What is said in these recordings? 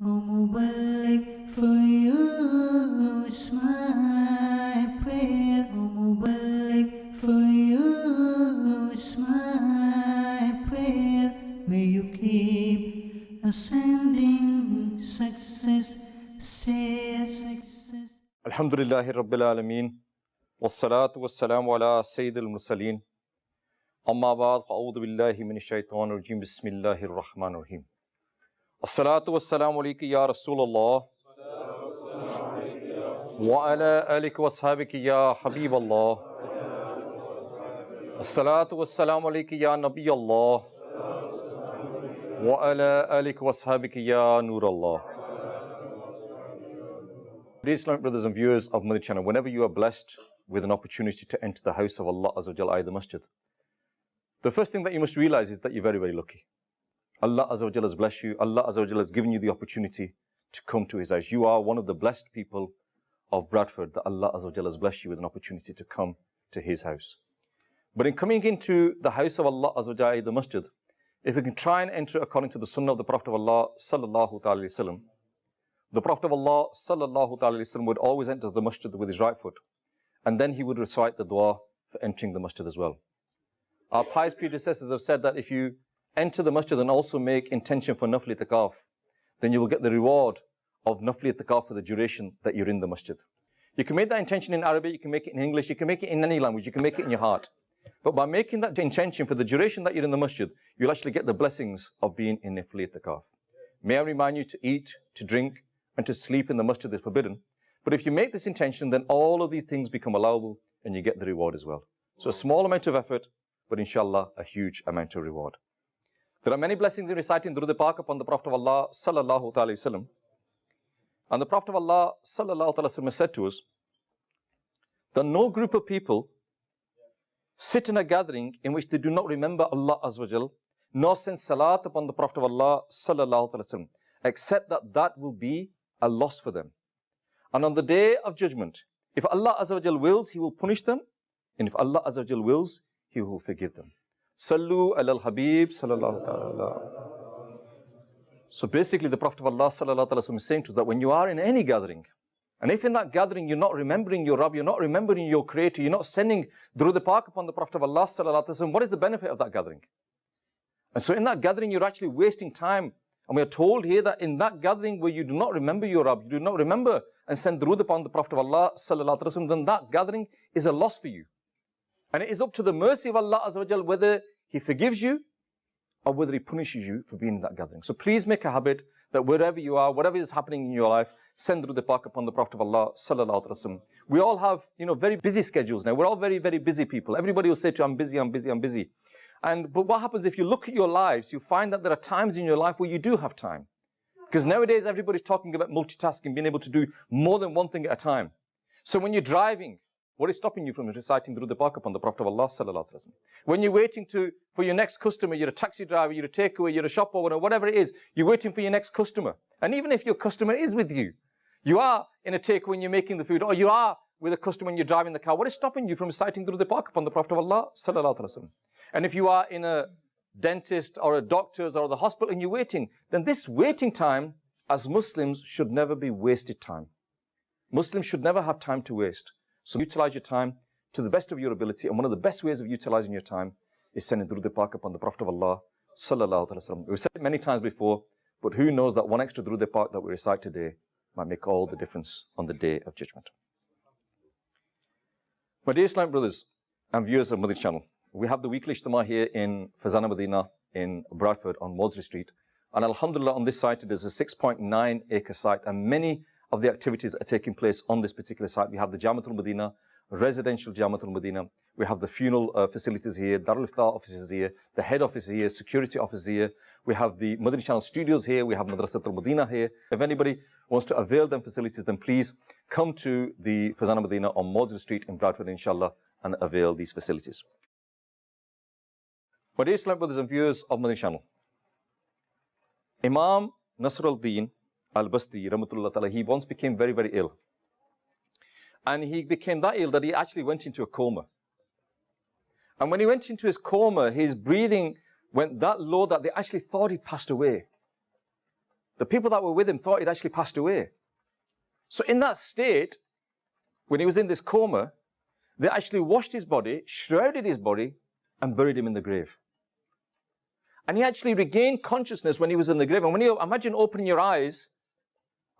O Mubarak, for you is my prayer. O Mubarak, for you is my prayer. May you keep ascending success, stay success. Alhamdulillahi Rabbil Alameen. Wassalatu wassalamu ala Sayyidil Mursaleen. Amma ba'd, fa'udhu billahi minash shaitanir rajim. Bismillahir Rahmanir Rahim. Assalatu wassalamu alayka ya Rasulullah. Wa ala alika wa ashabika ya Habiballah. Assalatu wassalamu alayka ya Nabiyallah. Wa ala alika wa ashabika ya Nurallah. Dear Islamic brothers and viewers of Madani Channel, whenever you are blessed with an opportunity to enter the house of Allah Azza wa Jalla, the masjid, the first thing that you must realize is that you're very, very lucky. Allah Azza wa Jalla has blessed you. Allah Azza wa Jalla has given you the opportunity to come to His house. You are one of the blessed people of Bradford that Allah Azza wa Jalla has blessed you with an opportunity to come to His house. But in coming into the house of Allah Azza wa Jalla, the masjid, if we can try and enter according to the Sunnah of the Prophet of Allah Sallallahu Alaihi Wasallam, the Prophet of Allah Sallallahu Alaihi Wasallam would always enter the masjid with his right foot, and then he would recite the dua for entering the masjid as well. Our pious predecessors have said that if you enter the masjid and also make intention for nafli itikaf, then you will get the reward of nafli itikaf for the duration that you're in the masjid. You can make that intention in Arabic, you can make it in English, you can make it in any language, you can make it in your heart. But by making that intention for the duration that you're in the masjid, you'll actually get the blessings of being in nafli itikaf. May I remind you to eat, to drink, and to sleep in the masjid is forbidden. But if you make this intention, then all of these things become allowable and you get the reward as well. So a small amount of effort, but inshallah, a huge amount of reward. There are many blessings in reciting Durud Pak upon the Prophet of Allah Sallallahu Alaihi Wasallam. And the Prophet of Allah Sallallahu Alaihi Wasallam said to us that no group of people sit in a gathering in which they do not remember Allah Azza wa Jal, nor send salat upon the Prophet of Allah Sallallahu Alaihi Wasallam, except that will be a loss for them. And on the day of judgment, if Allah Azza wa Jal wills, He will punish them, and if Allah Azza wa Jal wills, He will forgive them. Sallu ala al-Habib sallallahu ta'ala. So basically the Prophet of Allah sallallahu ta'ala is saying to us that when you are in any gathering, and if in that gathering you're not remembering your Rabb, you're not remembering your Creator, you're not sending Durud Pak upon the Prophet of Allah sallallahu ta'ala, what is the benefit of that gathering? And so in that gathering you're actually wasting time. And we are told here that in that gathering where you do not remember your Rabb, you do not remember and send Durud upon the Prophet of Allah sallallahu ta'ala, then that gathering is a loss for you. And it is up to the mercy of Allah Azza wa Jal whether He forgives you or whether He punishes you for being in that gathering. So please make a habit that wherever you are, whatever is happening in your life, send Durud Pak upon the Prophet of Allah Sallallahu Alaihi Wasallam. We all have, very busy schedules now. We're all very, very busy people. Everybody will say to you, I'm busy, I'm busy, I'm busy. But what happens if you look at your lives, you find that there are times in your life where you do have time. Because nowadays everybody's talking about multitasking, being able to do more than one thing at a time. So when you're driving, what is stopping you from reciting Durud Pak upon the Prophet of Allah Sallallahu Alaihi Wasallam? When you're waiting for your next customer, you're a taxi driver, you're a takeaway, you're a shop owner, whatever it is, you're waiting for your next customer. And even if your customer is with you, you are in a takeaway and you're making the food, or you are with a customer and you're driving the car, what is stopping you from reciting Durud Pak upon the Prophet of Allah Sallallahu Alaihi Wasallam? And if you are in a dentist or a doctor's or the hospital and you're waiting, then this waiting time as Muslims should never be wasted time. Muslims should never have time to waste. So utilize your time to the best of your ability, and one of the best ways of utilizing your time is sending Durud Pak upon the Prophet of Allah Sallallahu Alaihi Wasallam. We've said it many times before, but who knows that one extra Durud Pak that we recite today might make all the difference on the day of judgment. My dear Islamic brothers and viewers of Madani Channel, we have the weekly Ijtima here in Fazana Medina in Bradford on Maudsley Street. And Alhamdulillah, on this site, it is a 6.9 acre site, and many of the activities that are taking place on this particular site. We have the Jamatul Medina, residential Jamatul Medina. We have the funeral facilities here, Darul Iftar offices here, the head office here, security office here. We have the Madani Channel studios here. We have Madrasatul Medina here. If anybody wants to avail them facilities, then please come to the Fazana Medina on Maudsley Street in Bradford, inshallah, and avail these facilities. My dear Islamic brothers and viewers of Madani Channel, Imam Nasr al-Din al-Basti, Rahmatullah Ta'ala, he once became very, very ill. And he became that ill that he actually went into a coma. And when he went into his coma, his breathing went that low that they actually thought he passed away. the people that were with him thought he'd actually passed away. So in that state, when he was in this coma, they actually washed his body, shrouded his body, and buried him in the grave. And he actually regained consciousness when he was in the grave. And when you imagine opening your eyes,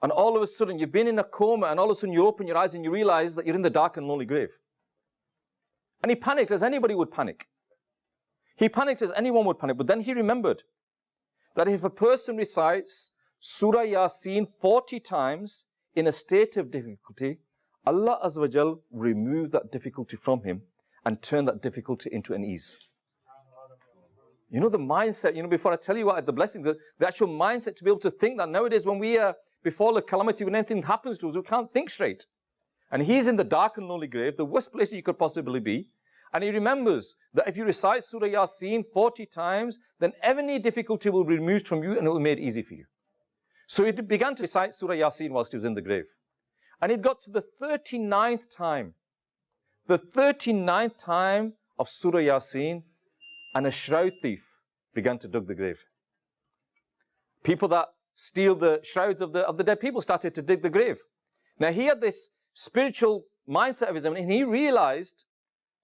and all of a sudden you've been in a coma, and all of a sudden you open your eyes and you realize that you're in the dark and lonely grave. And he panicked as anybody would panic. He panicked as anyone would panic. But then he remembered that if a person recites Surah Yasin 40 times in a state of difficulty, Allah Azza wa Jal remove that difficulty from him and turn that difficulty into an ease. You know the mindset, before I tell you what the blessings are, the actual mindset to be able to think that nowadays when we are before the calamity, when anything happens to us, we can't think straight. And he's in the dark and lonely grave, the worst place you could possibly be. And he remembers that if you recite Surah Yasin 40 times, then any difficulty will be removed from you and it will be made easy for you. So he began to recite Surah Yasin whilst he was in the grave. And it got to the 39th time. The 39th time of Surah Yasin, and a shroud thief began to dig the grave. People that steal the shrouds of the dead people started to dig the grave. Now he had this spiritual mindset of his own, and he realized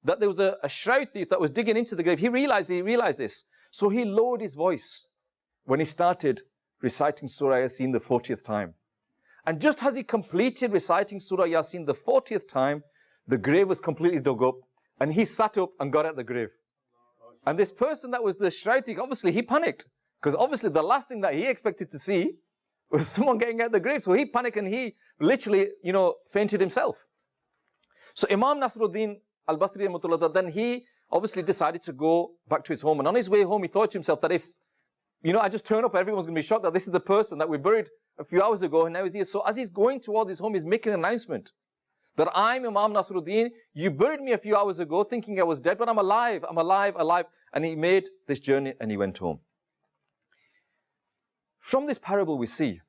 that there was a shroud thief that was digging into the grave. He realized this. So he lowered his voice when he started reciting Surah Yasin the 40th time. And just as he completed reciting Surah Yasin the 40th time, the grave was completely dug up, and he sat up and got out the grave. And this person that was the shroud thief, obviously he panicked, because obviously the last thing that he expected to see was someone getting out of the grave. So he panicked and he literally, fainted himself. So Imam Nasruddin al-Basri, then he obviously decided to go back to his home. And on his way home, he thought to himself that if, I just turn up, everyone's going to be shocked that this is the person that we buried a few hours ago, and now he's here. So as he's going towards his home, he's making an announcement that I'm Imam Nasruddin. You buried me a few hours ago thinking I was dead, but I'm alive. I'm alive, alive. And he made this journey and he went home. From this parable, we see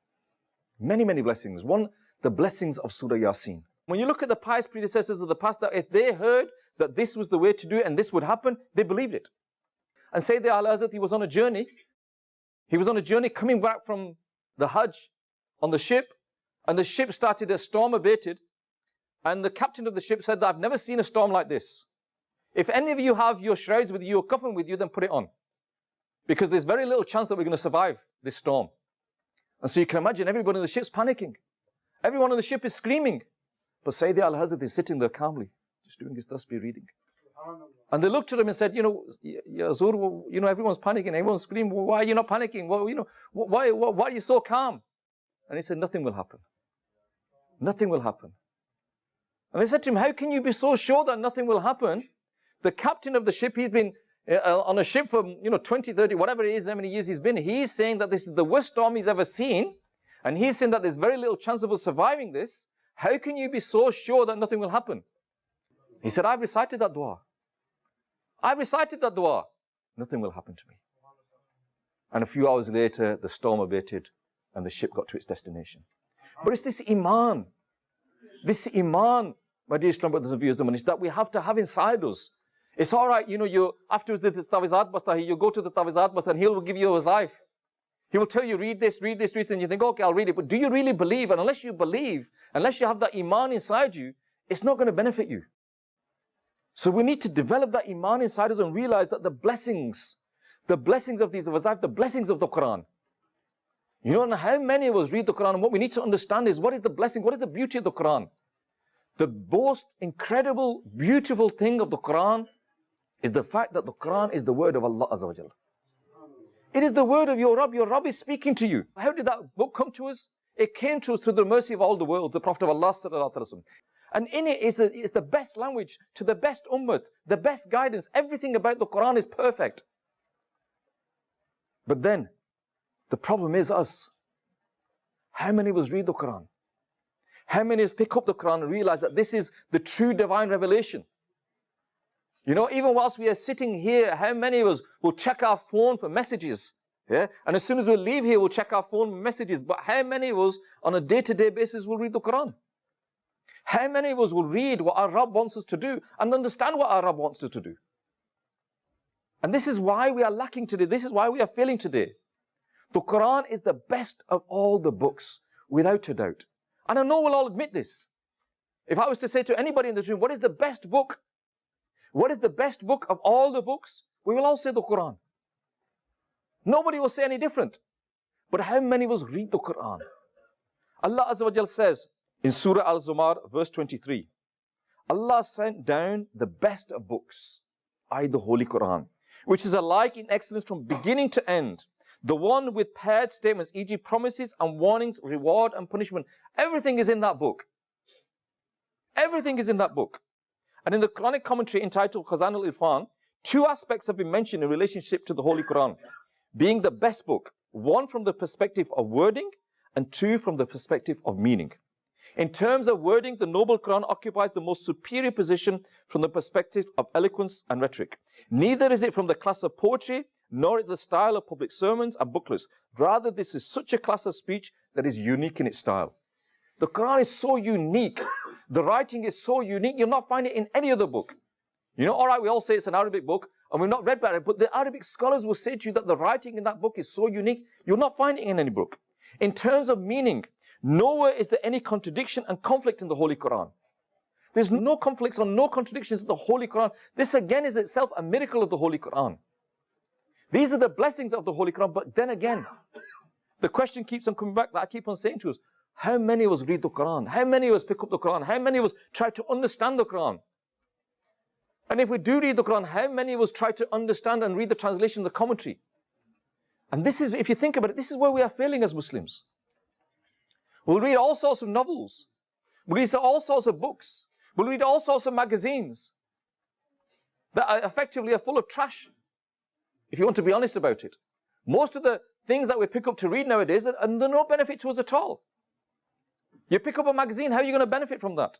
many, many blessings. One, the blessings of Surah Yasin. When you look at the pious predecessors of the past, that if they heard that this was the way to do it and this would happen, they believed it. And Sayyid Al-Hazrat, he was on a journey. He was on a journey coming back from the Hajj on the ship, and the ship started, a storm abated, and the captain of the ship said that I've never seen a storm like this. If any of you have your shrouds with you, your coffin with you, then put it on. Because there's very little chance that we're going to survive this storm. And so you can imagine everybody in the ship's panicking. Everyone on the ship is screaming. But Sayyid Al-Hazrat is sitting there calmly, just doing his tasbih reading. And they looked at him and said, Ya Hazur, everyone's panicking, everyone's screaming, why are you not panicking? Why are you so calm? And he said, nothing will happen. Nothing will happen. And they said to him, how can you be so sure that nothing will happen? The captain of the ship, he's been on a ship for 20, 30, whatever it is, how many years he's been. He's saying that this is the worst storm he's ever seen. And he's saying that there's very little chance of us surviving this. How can you be so sure that nothing will happen? He said, I've recited that dua. I've recited that dua. Nothing will happen to me. And a few hours later, the storm abated and the ship got to its destination. But it's this iman, my dear Islam brothers and viewers, that we have to have inside us. It's all right, you after the Tawizat Basta, you go to the Tawizat Basta and he'll give you a wazaif. He will tell you, read this, and you think, okay, I'll read it. But do you really believe? And unless you believe, unless you have that iman inside you, it's not going to benefit you. So we need to develop that iman inside us and realize that the blessings of these wazaif, the blessings of the Quran. And how many of us read the Quran, and what we need to understand is, what is the blessing, what is the beauty of the Quran? The most incredible, beautiful thing of the Quran is the fact that the Quran is the word of Allah Azza wa Jal. It is the word of your Rabb is speaking to you. How did that book come to us? It came to us through the mercy of all the world, the Prophet of Allah Sallallahu Alaihi Wasallam. And in it is the best language to the best ummah, the best guidance. Everything about the Quran is perfect. But then, the problem is us. How many of us read the Quran? How many of us pick up the Quran and realize that this is the true divine revelation? Even whilst we are sitting here, how many of us will check our phone for messages? Yeah? And as soon as we leave here, we'll check our phone for messages. But how many of us on a day-to-day basis will read the Quran? How many of us will read what our Rabb wants us to do and understand what our Rabb wants us to do? And this is why we are lacking today. This is why we are failing today. The Quran is the best of all the books, without a doubt. And I know we'll all admit this. If I was to say to anybody in this room, what is the best book? What is the best book of all the books? We will all say the Quran. Nobody will say any different. But how many of us read the Quran? Allah Azza wa Jal says in Surah Al-Zumar, verse 23, Allah sent down the best of books, i.e. the Holy Quran, which is alike in excellence from beginning to end. The one with paired statements, e.g. promises and warnings, reward and punishment. Everything is in that book. Everything is in that book. And in the Quranic commentary entitled Khazan al-Irfan, two aspects have been mentioned in relationship to the Holy Quran, being the best book, one from the perspective of wording and two from the perspective of meaning. In terms of wording, the Noble Quran occupies the most superior position from the perspective of eloquence and rhetoric. Neither is it from the class of poetry, nor is the style of public sermons and booklets. Rather, this is such a class of speech that is unique in its style. The Quran is so unique. The writing is so unique. You'll not find it in any other book. You know, all right, we all say it's an Arabic book, and we've not read about it, but the Arabic scholars will say to you that the writing in that book is so unique, you'll not find it in any book. In terms of meaning, nowhere is there any contradiction and conflict in the Holy Quran. There's no conflicts or no contradictions in the Holy Quran. This again is itself a miracle of the Holy Quran. These are the blessings of the Holy Quran. But then again, the question keeps on coming back that I keep on saying to us, how many of us read the Quran? How many of us pick up the Quran? How many of us try to understand the Quran? And if we do read the Quran, how many of us try to understand and read the translation, the commentary? And this is, if you think about it, this is where we are failing as Muslims. We'll read all sorts of novels. We'll read all sorts of books. We'll read all sorts of magazines that are effectively full of trash, if you want to be honest about it. Most of the things that we pick up to read nowadays are no benefit to us at all. You pick up a magazine, how are you going to benefit from that?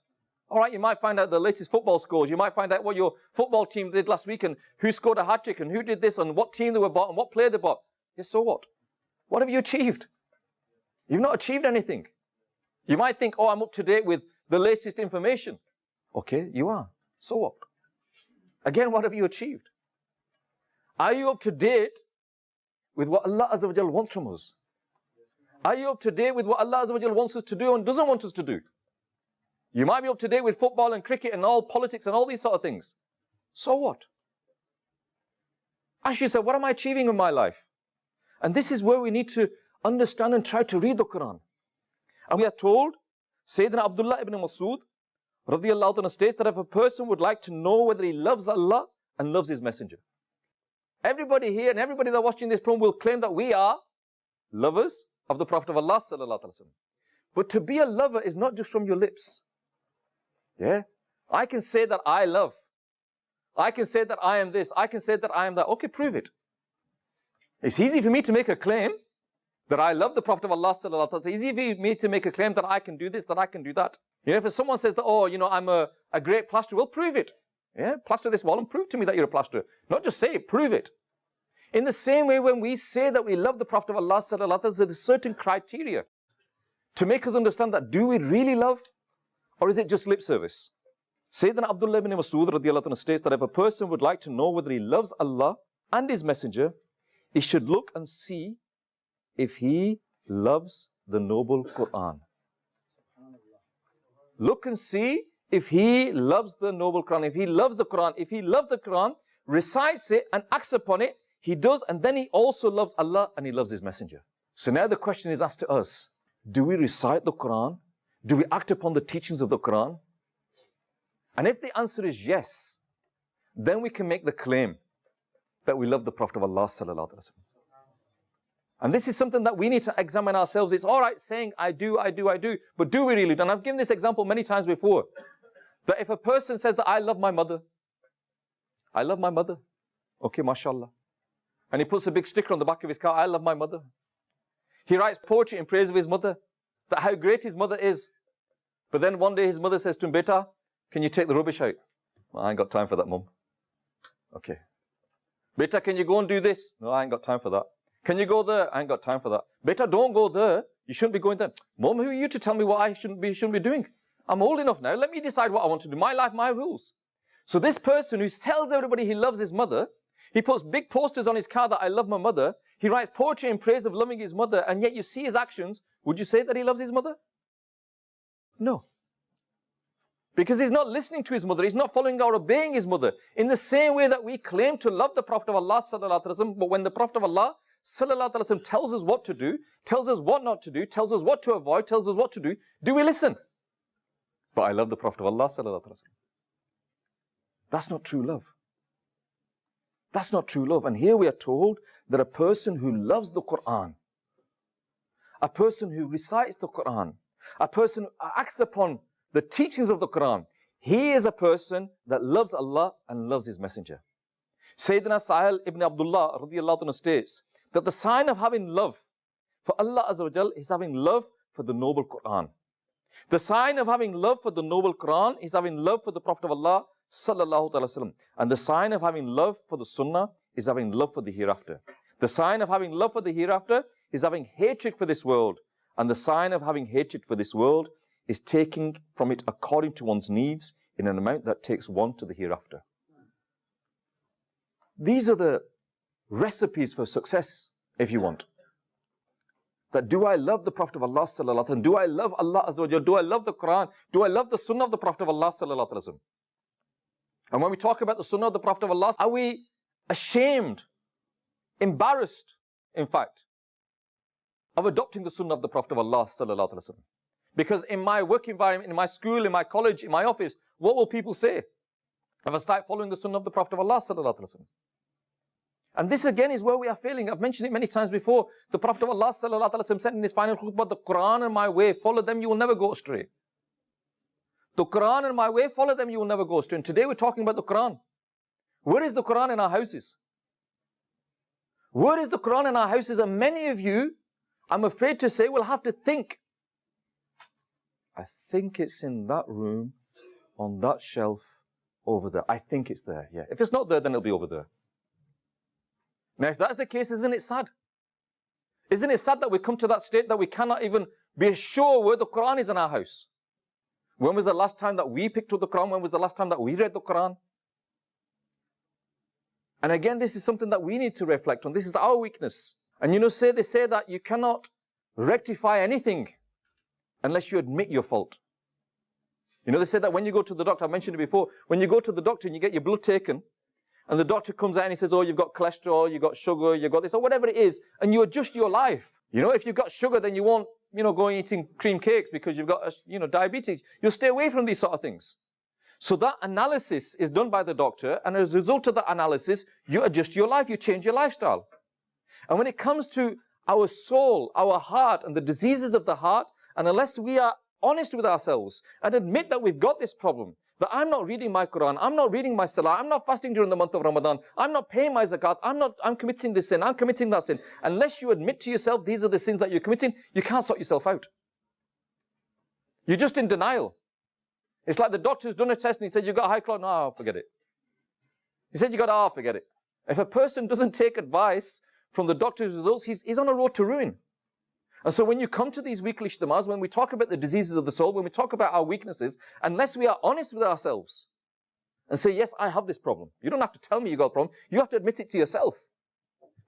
All right, you might find out the latest football scores. You might find out what your football team did last week and who scored a hat-trick and who did this and what team they were bought and what player they bought. Yes, so what? What have you achieved? You've not achieved anything. You might think, oh, I'm up to date with the latest information. Okay, you are. So what? Again, what have you achieved? Are you up to date with what Allah Azza wa Jal wants from us? Are you up to date with what Allah Azza wa Jal wants us to do and doesn't want us to do? You might be up to date with football and cricket and all politics and all these sort of things. So what? Ask yourself, what am I achieving in my life? And this is where we need to understand and try to read the Quran. And we are told, Sayyidina Abdullah ibn Masud, radiyallahu anhu, states that if a person would like to know whether he loves Allah and loves His Messenger. Everybody here and everybody that watching this program will claim that we are lovers of the Prophet of Allah sallallahu alaihi wasallam. But to be a lover is not just from your lips. Yeah? I can say that I love. I can say that I am this. I can say that I am that. Okay, prove it. It's easy for me to make a claim that I love the Prophet of Allah sallallahu alaihi wasallam. It's easy for me to make a claim that I can do this, that I can do that. You know, if someone says that, oh, you know, I'm a great plasterer, well, prove it. Yeah, plaster this wall and prove to me that you're a plasterer. Not just say it, prove it. In the same way, when we say that we love the Prophet of Allah sallallahu alaihi wasallam, there's certain criteria to make us understand that do we really love, or is it just lip service? Sayyidina Abdullah ibn Masud radiyallahu anhu states that if a person would like to know whether he loves Allah and His Messenger, he should look and see if he loves the noble Quran. Look and see if he loves the noble Quran, if he loves the Quran. If he loves the Quran, recites it and acts upon it, he does, and then he also loves Allah and he loves His Messenger. So now the question is asked to us, do we recite the Quran? Do we act upon the teachings of the Quran? And if the answer is yes, then we can make the claim that we love the Prophet of Allah sallallahu alaihi wasallam. And this is something that we need to examine ourselves. It's all right saying, I do, but do we really? And I've given this example many times before, that if a person says that I love my mother, okay, mashallah. And he puts a big sticker on the back of his car, I love my mother. He writes poetry in praise of his mother, that how great his mother is. But then one day his mother says to him, Beta, can you take the rubbish out? Well, I ain't got time for that, Mum. Okay. Beta, can you go and do this? No, I ain't got time for that. Can you go there? I ain't got time for that. Beta, don't go there. You shouldn't be going there. Mum, who are you to tell me what I shouldn't be doing? I'm old enough now. Let me decide what I want to do. My life, my rules. So this person who tells everybody he loves his mother, He puts big posters on his car that I love my mother. He writes poetry in praise of loving his mother, and yet you see his actions. Would you say that he loves his mother? No. Because he's not listening to his mother. He's not following or obeying his mother. In the same way that we claim to love the Prophet of Allah sallallahu alaihi wasallam, but when the Prophet of Allah sallallahu alaihi wasallam tells us what to do, tells us what not to do, tells us what to avoid, tells us what to do we listen? But I love the Prophet of Allah sallallahu alaihi wasallam. That's not true love. That's not true love. And here we are told that a person who loves the Quran, a person who recites the Quran, a person who acts upon the teachings of the Quran, he is a person that loves Allah and loves His Messenger. Sayyidina Sahil ibn Abdullah radiallahu anhu states that the sign of having love for Allah Azza wa Jal is having love for the noble Quran. The sign of having love for the noble Quran is having love for the Prophet of Allah sallallahu alaihi wasallam. And the sign of having love for the Sunnah is having love for the hereafter. The sign of having love for the hereafter is having hatred for this world. And the sign of having hatred for this world is taking from it according to one's needs in an amount that takes one to the hereafter. These are the recipes for success, if you want. That do I love the Prophet of Allah sallallahu alaihi wasallam? Do I love Allah Azza wa Jalla? Do I love the Quran? Do I love the Sunnah of the Prophet of Allah sallallahu alaihi wasallam? And when we talk about the Sunnah of the Prophet of Allah, are we ashamed, embarrassed, in fact, of adopting the Sunnah of the Prophet of Allah sallallahu alaihi wasallam? Because in my work environment, in my school, in my college, in my office, what will people say if I start following the Sunnah of the Prophet of Allah sallallahu alaihi wasallam? And this again is where we are failing. I've mentioned it many times before. The Prophet of Allah sallallahu alaihi wasallam said in his final khutbah, the Quran and my way, follow them, you will never go astray. The Quran and my way, follow them, you will never go astray. And today we're talking about the Quran. Where is the Quran in our houses? Where is the Quran in our houses? And many of you, I'm afraid to say, will have to think, I think it's in that room, on that shelf, over there. I think it's there, yeah. If it's not there, then it'll be over there. Now, if that's the case, isn't it sad? Isn't it sad that we come to that state that we cannot even be sure where the Quran is in our house? When was the last time that we picked up the Quran? When was the last time that we read the Quran? And again, this is something that we need to reflect on. This is our weakness. And you know, they say that you cannot rectify anything unless you admit your fault. You know, they say that when you go to the doctor, I mentioned it before, when you go to the doctor and you get your blood taken, and the doctor comes out and he says, oh, you've got cholesterol, you've got sugar, you've got this, or whatever it is, and you adjust your life. You know, if you've got sugar, then you won't, go eating cream cakes because you've got, diabetes. You'll stay away from these sort of things. So that analysis is done by the doctor, and as a result of that analysis, you adjust your life, you change your lifestyle. And when it comes to our soul, our heart, and the diseases of the heart, and unless we are honest with ourselves and admit that we've got this problem, that I'm not reading my Quran, I'm not reading my Salah, I'm not fasting during the month of Ramadan, I'm not paying my zakat, I'm committing this sin, I'm committing that sin. Unless you admit to yourself these are the sins that you're committing, you can't sort yourself out. You're just in denial. It's like the doctor's done a test and he said, you got high cholesterol, no, forget it. He said, forget it. If a person doesn't take advice from the doctor's results, he's on a road to ruin. And so when you come to these weekly ijtimas, when we talk about the diseases of the soul, when we talk about our weaknesses, unless we are honest with ourselves and say, yes, I have this problem. You don't have to tell me you got a problem. You have to admit it to yourself.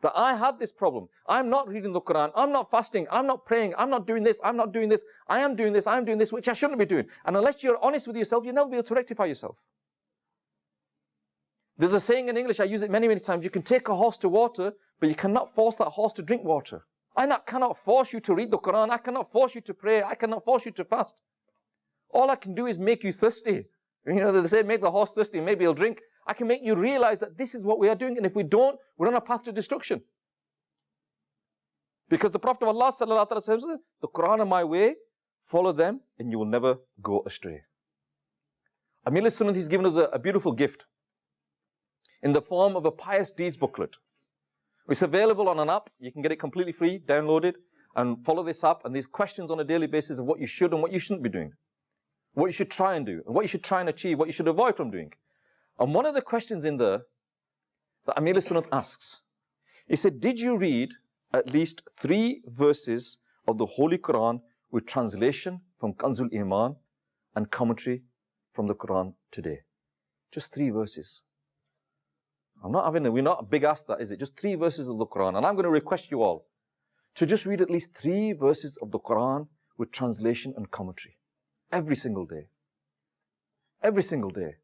That I have this problem. I'm not reading the Quran. I'm not fasting. I'm not praying. I'm not doing this. I'm not doing this. I am doing this. I'm doing this, which I shouldn't be doing. And unless you're honest with yourself, you'll never be able to rectify yourself. There's a saying in English, I use it many, many times. You can take a horse to water, but you cannot force that horse to drink water. I cannot force you to read the Quran. I cannot force you to pray. I cannot force you to fast. All I can do is make you thirsty. They say make the horse thirsty, maybe he'll drink. I can make you realize that this is what we are doing, and if we don't, we're on a path to destruction. Because the Prophet of Allah sallallahu alaihi wasallam says, the Quran and my way, follow them, and you will never go astray. Amir al-Sunnah has given us a beautiful gift in the form of a pious deeds booklet. It's available on an app. You can get it completely free, download it, and follow this app. And there's questions on a daily basis of what you should and what you shouldn't be doing. What you should try and do, and what you should try and achieve, what you should avoid from doing. And one of the questions in there that Amir al-Sunnah asks, he said, did you read at least 3 verses of the Holy Quran with translation from Kanzul Iman and commentary from the Quran today? Just 3 verses. We're not big asked that, is it? Just 3 verses of the Quran. And I'm going to request you all to just read at least 3 verses of the Quran with translation and commentary. Every single day. Every single day.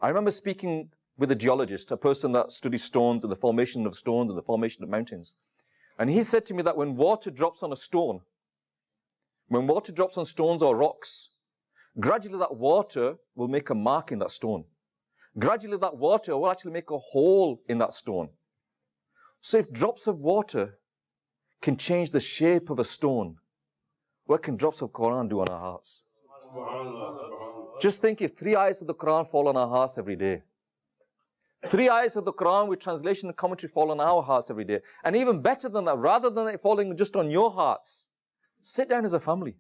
I remember speaking with a geologist, a person that studies stones and the formation of stones and the formation of mountains. And he said to me that when water drops on a stone, when water drops on stones or rocks, gradually that water will make a mark in that stone. Gradually that water will actually make a hole in that stone. So if drops of water can change the shape of a stone, what can drops of Quran do on our hearts? Just think if 3 ayahs of the Quran fall on our hearts every day. 3 ayahs of the Quran with translation and commentary fall on our hearts every day. And even better than that, rather than it falling just on your hearts, sit down as a family.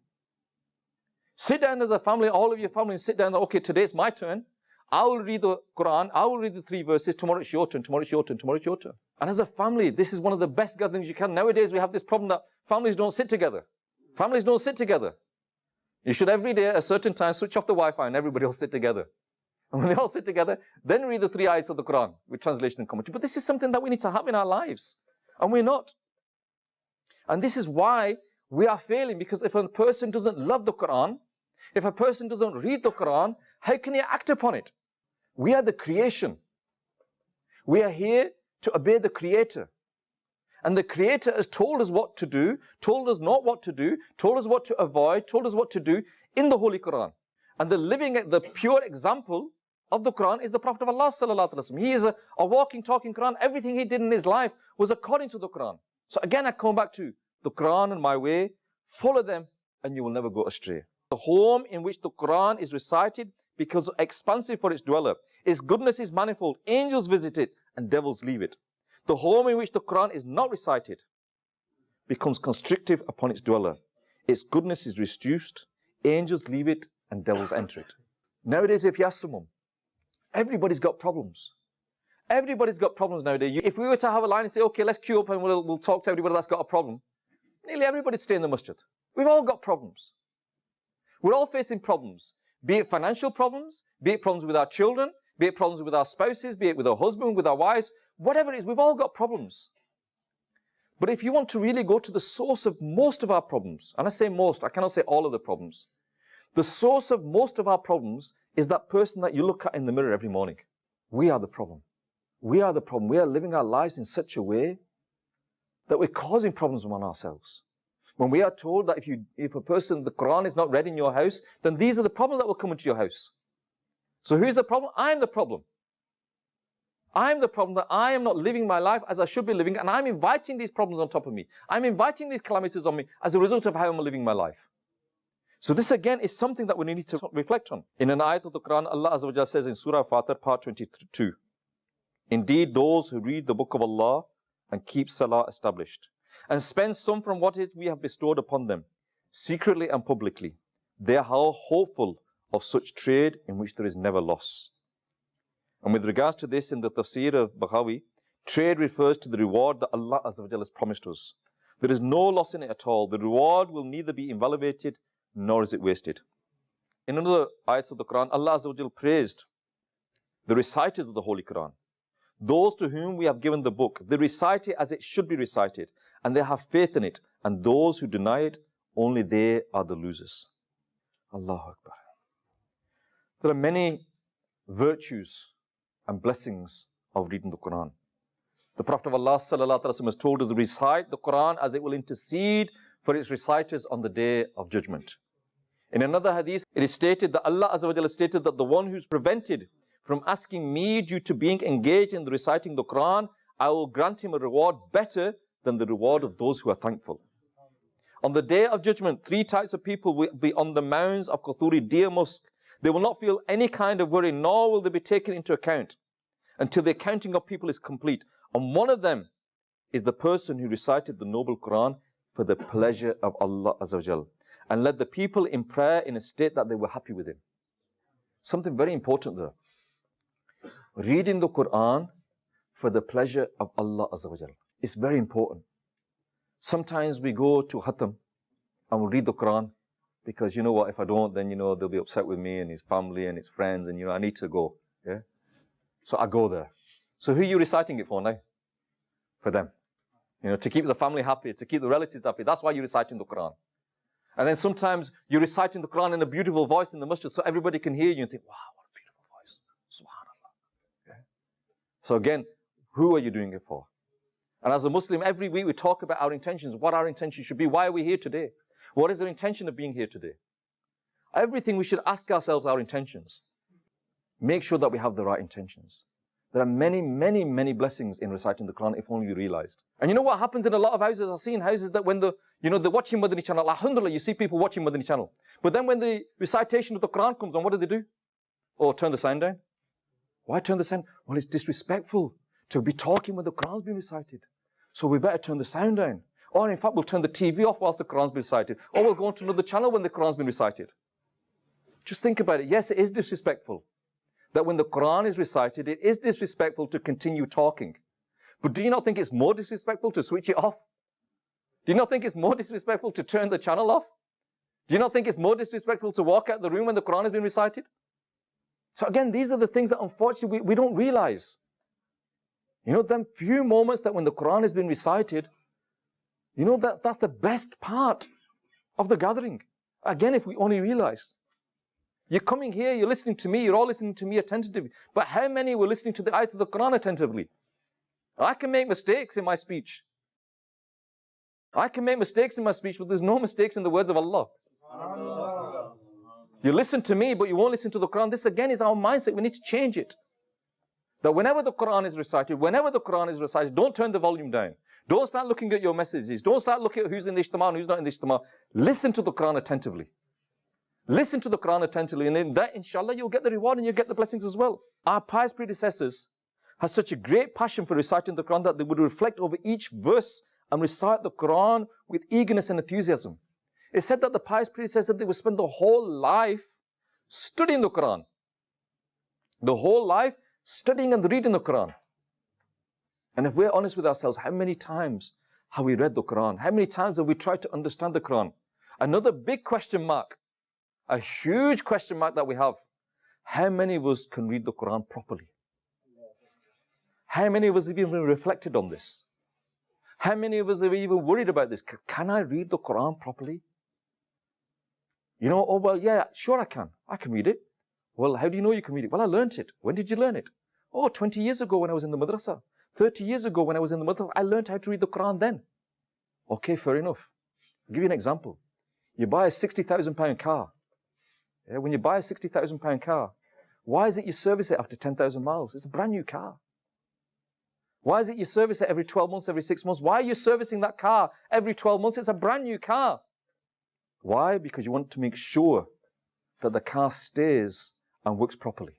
Sit down as a family, all of your family, and sit down. Okay, today's my turn. I will read the Quran. I will read the 3 verses. Tomorrow it's your turn. Tomorrow it's your turn. Tomorrow it's your turn. And as a family, this is one of the best gatherings you can. Nowadays, we have this problem that families don't sit together. Families don't sit together. You should every day at a certain time switch off the Wi-Fi and everybody will sit together. And when they all sit together, then read the 3 ayahs of the Quran with translation and commentary. But this is something that we need to have in our lives. And we're not. And this is why we are failing. Because if a person doesn't love the Quran, if a person doesn't read the Quran, how can he act upon it? We are the creation. We are here to obey the Creator. And the Creator has told us what to do, told us not what to do, told us what to avoid, told us what to do in the Holy Quran. And the pure example of the Quran is the Prophet of Allah sallallahu alaihi wasallam. He is a walking, talking Quran. Everything he did in his life was according to the Quran. So again, I come back to the Quran and my way. Follow them and you will never go astray. The home in which the Quran is recited becomes expansive for its dweller. Its goodness is manifold. Angels visit it and devils leave it. The home in which the Quran is not recited becomes constrictive upon its dweller. Its goodness is reduced. Angels leave it and devils enter it. Nowadays, if you ask someone, everybody's got problems. Everybody's got problems nowadays. If we were to have a line and say, okay, let's queue up and we'll talk to everybody that's got a problem, nearly everybody'd stay in the masjid. We've all got problems. We're all facing problems. Be it financial problems, be it problems with our children, be it problems with our spouses, be it with our husband, with our wives, whatever it is, we've all got problems. But if you want to really go to the source of most of our problems, and I say most, I cannot say all of the problems, the source of most of our problems is that person that you look at in the mirror every morning. We are the problem. We are the problem. We are living our lives in such a way that we're causing problems among ourselves. When we are told that if a person, the Quran is not read in your house, then these are the problems that will come into your house. So who's the problem? I'm the problem. I'm the problem that I am not living my life as I should be living, and I'm inviting these problems on top of me. I'm inviting these calamities on me as a result of how I'm living my life. So this again is something that we need to reflect on. In an ayat of the Quran, Allah Azza wa Jalla says in Surah Fatir, part 22, indeed those who read the book of Allah and keep salah established, and spend some from what we have bestowed upon them, secretly and publicly, they are hopeful of such trade in which there is never loss. And with regards to this, in the tafsir of Baghawi, trade refers to the reward that Allah Azza wa Jalla has promised us. There is no loss in it at all. The reward will neither be invalidated nor is it wasted. In another ayat of the Quran, Allah Azza wa Jalla praised the reciters of the Holy Quran. Those to whom we have given the book, they recite it as it should be recited, and they have faith in it. And those who deny it, only they are the losers. Allahu Akbar. There are many virtues and blessings of reading the Quran. The Prophet of Allah sallallahu alaihi wasallam has told us to recite the Quran as it will intercede for its reciters on the day of judgment. In another hadith, it is stated that Allah Azza wa Jalla stated that the one who is prevented from asking me due to being engaged in reciting the Quran, I will grant him a reward better than the reward of those who are thankful. On the day of judgment, 3 types of people will be on the mounds of Qathuri, dear mosque. They will not feel any kind of worry, nor will they be taken into account until the accounting of people is complete. And one of them is the person who recited the noble Quran for the pleasure of Allah Azza wa Jal, and led the people in prayer in a state that they were happy with him. Something very important there. Reading the Quran for the pleasure of Allah Azza wa Jal. It's very important. Sometimes we go to Khatam and we'll read the Quran because, you know what, if I don't, then, they'll be upset with me and his family and his friends, and, I need to go. Yeah? So I go there. So who are you reciting it for now? For them. You know, to keep the family happy, to keep the relatives happy. That's why you're reciting the Quran. And then sometimes you're reciting the Quran in a beautiful voice in the masjid so everybody can hear you and think, wow, what a beautiful voice. SubhanAllah. Okay. So again, who are you doing it for? And as a Muslim, every week we talk about our intentions, what our intention should be. Why are we here today? What is the intention of being here today? Everything we should ask ourselves our intentions. Make sure that we have the right intentions. There are many, many, many blessings in reciting the Quran if only you realized. And you know what happens in a lot of houses? I've seen houses that when they're watching Madani Channel, alhamdulillah, you see people watching Madani Channel. But then when the recitation of the Quran comes on, what do? Oh, turn the sound down. Why turn the sound? Well, it's disrespectful to be talking when the Quran's being recited. So we better turn the sound down. Or in fact, we'll turn the TV off whilst the Quran's being recited. Or we'll go on to another channel when the Quran's been recited. Just think about it. Yes, it is disrespectful that when the Quran is recited, it is disrespectful to continue talking. But do you not think it's more disrespectful to switch it off? Do you not think it's more disrespectful to turn the channel off? Do you not think it's more disrespectful to walk out the room when the Quran has been recited? So again, these are the things that unfortunately we don't realize. You know, them few moments that when the Quran has been recited, you know, that's the best part of the gathering. Again, if we only realize. You're coming here, you're listening to me, you're all listening to me attentively. But how many were listening to the ayats of the Quran attentively? I can make mistakes in my speech. But there's no mistakes in the words of Allah. You listen to me, but you won't listen to the Quran. This again is our mindset. We need to change it. That whenever the Quran is recited, don't turn the volume down. Don't start looking at your messages. Don't start looking at who's in the ijtima and who's not in the ijtima. Listen to the Quran attentively. Listen to the Quran attentively, and in that, inshallah, you'll get the reward and you'll get the blessings as well. Our pious predecessors had such a great passion for reciting the Quran that they would reflect over each verse and recite the Quran with eagerness and enthusiasm. It said that the pious predecessors, they would spend the whole life studying the Quran. The whole life studying and reading the Quran. And if we're honest with ourselves, how many times have we read the Quran? How many times have we tried to understand the Quran? Another big question mark, a huge question mark that we have. How many of us can read the Quran properly? How many of us have even reflected on this? How many of us have even worried about this? Can I read the Quran properly? You know, oh well, yeah, sure I can. I can read it. Well, how do you know you can read it? Well, I learnt it. When did you learn it? Oh, 20 years ago when I was in the madrasa. 30 years ago when I was in the madrasa, I learnt how to read the Quran then. Okay, fair enough. I'll give you an example. You buy a £60,000 car. Yeah, when you buy a £60,000 car, why is it you service it after 10,000 miles? It's a brand new car. Why is it you service it every 12 months, every 6 months? Why are you servicing that car every 12 months? It's a brand new car. Why? Because you want to make sure that the car stays and works properly.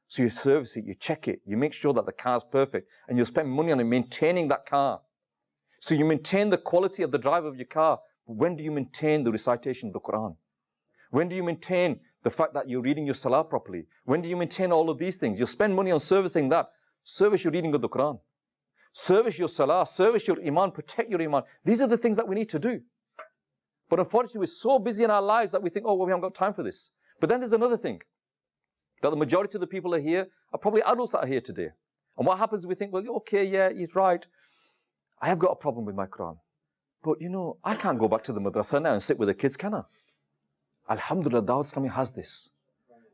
So you service it, you check it, you make sure that the car's perfect, and you'll spend money on it, maintaining that car. So you maintain the quality of the drive of your car. But when do you maintain the recitation of the Quran? When do you maintain the fact that you're reading your salah properly? When do you maintain all of these things? You'll spend money on servicing that. Service your reading of the Quran. Service your salah, service your iman, protect your iman. These are the things that we need to do. But unfortunately, we're so busy in our lives that we think, oh, well, we haven't got time for this. But then there's another thing, that the majority of the people are here are probably adults that are here today. And what happens is we think, well, okay, yeah, he's right. I have got a problem with my Quran. But you know, I can't go back to the madrasa now and sit with the kids, can I? Alhamdulillah, Dawat Islami has this.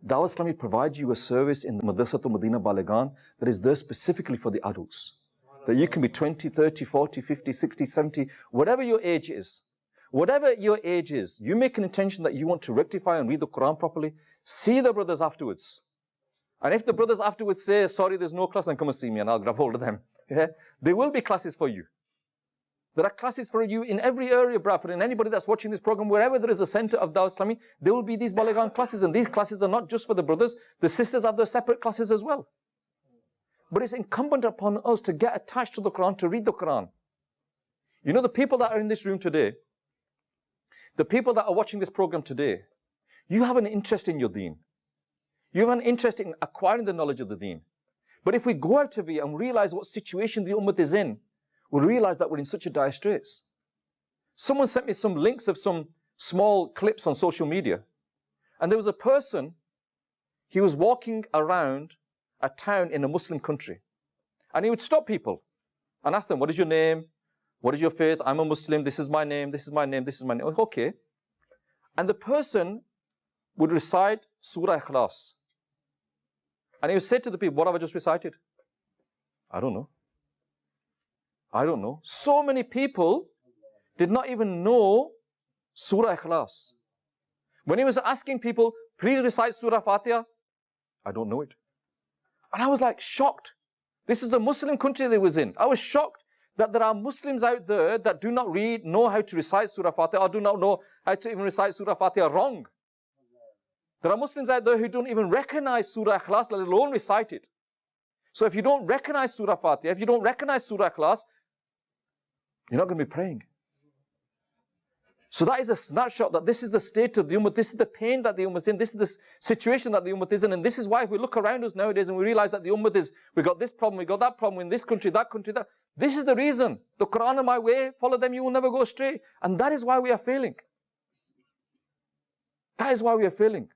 Dawat Islami provides you a service in the Madrasa to Madina Balagan that is there specifically for the adults. That you can be 20, 30, 40, 50, 60, 70, whatever your age is. Whatever your age is, you make an intention that you want to rectify and read the Quran properly. See the brothers afterwards. And if the brothers afterwards say, sorry, there's no class, then come and see me and I'll grab hold of them. Yeah? There will be classes for you. There are classes for you in every area, Bradford, and anybody that's watching this program, wherever there is a center of Dawah Islami, there will be these Balagan classes, and these classes are not just for the brothers, the sisters have their separate classes as well. But it's incumbent upon us to get attached to the Quran, to read the Quran. You know, the people that are in this room today, the people that are watching this program today, you have an interest in your deen. You have an interest in acquiring the knowledge of the deen. But if we go out of it and realize what situation the ummah is in, we'll realize that we're in such a dire straits. Someone sent me some links of some small clips on social media. And there was a person, he was walking around a town in a Muslim country. And he would stop people and ask them, what is your name? What is your faith? I'm a Muslim. This is my name. This is my name. This is my name. Okay. And the person would recite Surah Ikhlas. And he would say to the people, what have I just recited? I don't know. I don't know. So many people did not even know Surah Ikhlas. When he was asking people, please recite Surah Fatiha, I don't know it. And I was like shocked. This is a Muslim country they was in. I was shocked that there are Muslims out there that do not know how to recite Surah Fatiha, or do not know how to even recite Surah Fatiha wrong. There are Muslims out there who don't even recognize Surah Ikhlas, let alone recite it. So if you don't recognize Surah Fatiha, if you don't recognize Surah Ikhlas, you're not going to be praying. So that is a snapshot that this is the state of the ummah, this is the pain that the ummah is in, this is the situation that the ummah is in, and this is why if we look around us nowadays and we realize that the ummah is, we got this problem, we got that problem in this country, that, this is the reason. The Quran and my way, follow them, you will never go astray. And that is why we are failing. That is why we are failing.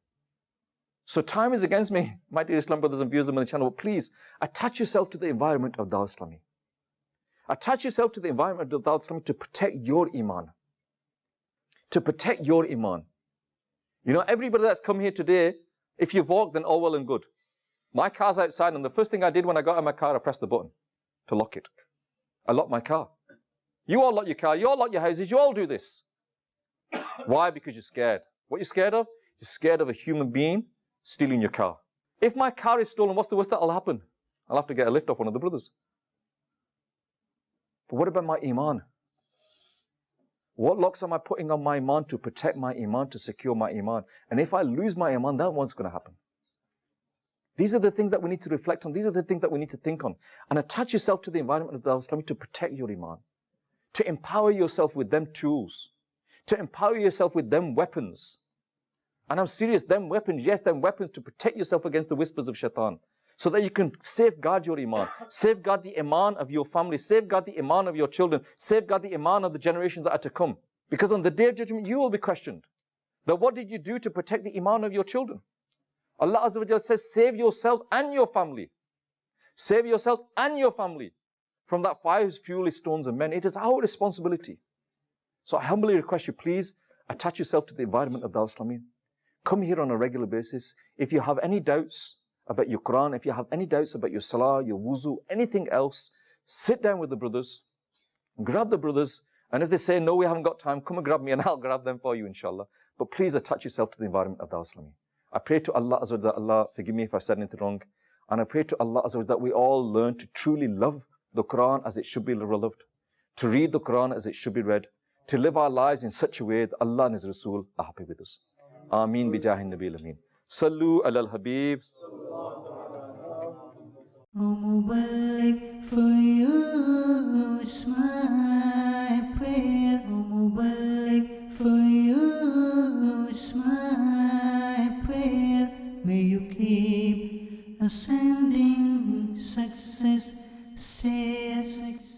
So time is against me, my dear Islam brothers and viewers of Madani Channel, but please attach yourself to the environment of Dawah Islami. Attach yourself to the environment of Dawah Islami to protect your iman. To protect your iman. You know, everybody that's come here today, if you've walked, then all well and good. My car's outside, and the first thing I did when I got out of my car, I pressed the button to lock it. I locked my car. You all lock your car, you all lock your houses, you all do this. Why? Because you're scared. What are you scared of? You're scared of a human being stealing your car. If my car is stolen, what's the worst that'll happen? I'll have to get a lift off one of the brothers. But what about my iman? What locks am I putting on my iman to protect my iman, to secure my iman? And if I lose my iman, then what's going to happen? These are the things that we need to reflect on. These are the things that we need to think on. And attach yourself to the environment of Dawah Islami to protect your iman. To empower yourself with them tools. To empower yourself with them weapons. And I'm serious, them weapons, yes, them weapons to protect yourself against the whispers of shaitan. So that you can safeguard your iman, safeguard the iman of your family, safeguard the iman of your children, safeguard the iman of the generations that are to come. Because on the day of judgment, you will be questioned. That what did you do to protect the iman of your children? Allah Azza wa Jalla says, save yourselves and your family. Save yourselves and your family from that fire whose fuel is stones and men. It is our responsibility. So I humbly request you, please attach yourself to the environment of Dawah Islami. Come here on a regular basis. If you have any doubts about your Quran, if you have any doubts about your salah, your wuzu, anything else, sit down with the brothers, grab the brothers, and if they say, no, we haven't got time, come and grab me and I'll grab them for you, inshallah. But please attach yourself to the environment of Dawah Islami. I pray to Allah Azza wa Jalla, Allah forgive me if I said anything wrong, and I pray to Allah Azza wa Jalla that we all learn to truly love the Quran as it should be loved, to read the Quran as it should be read, to live our lives in such a way that Allah and His Rasul are happy with us. Ameen bi jahin Nabil Ameen. Sallu ala al-Habib. O Muballigh, for you is my prayer. O Muballigh, for you is my prayer. May you keep ascending success, stay success.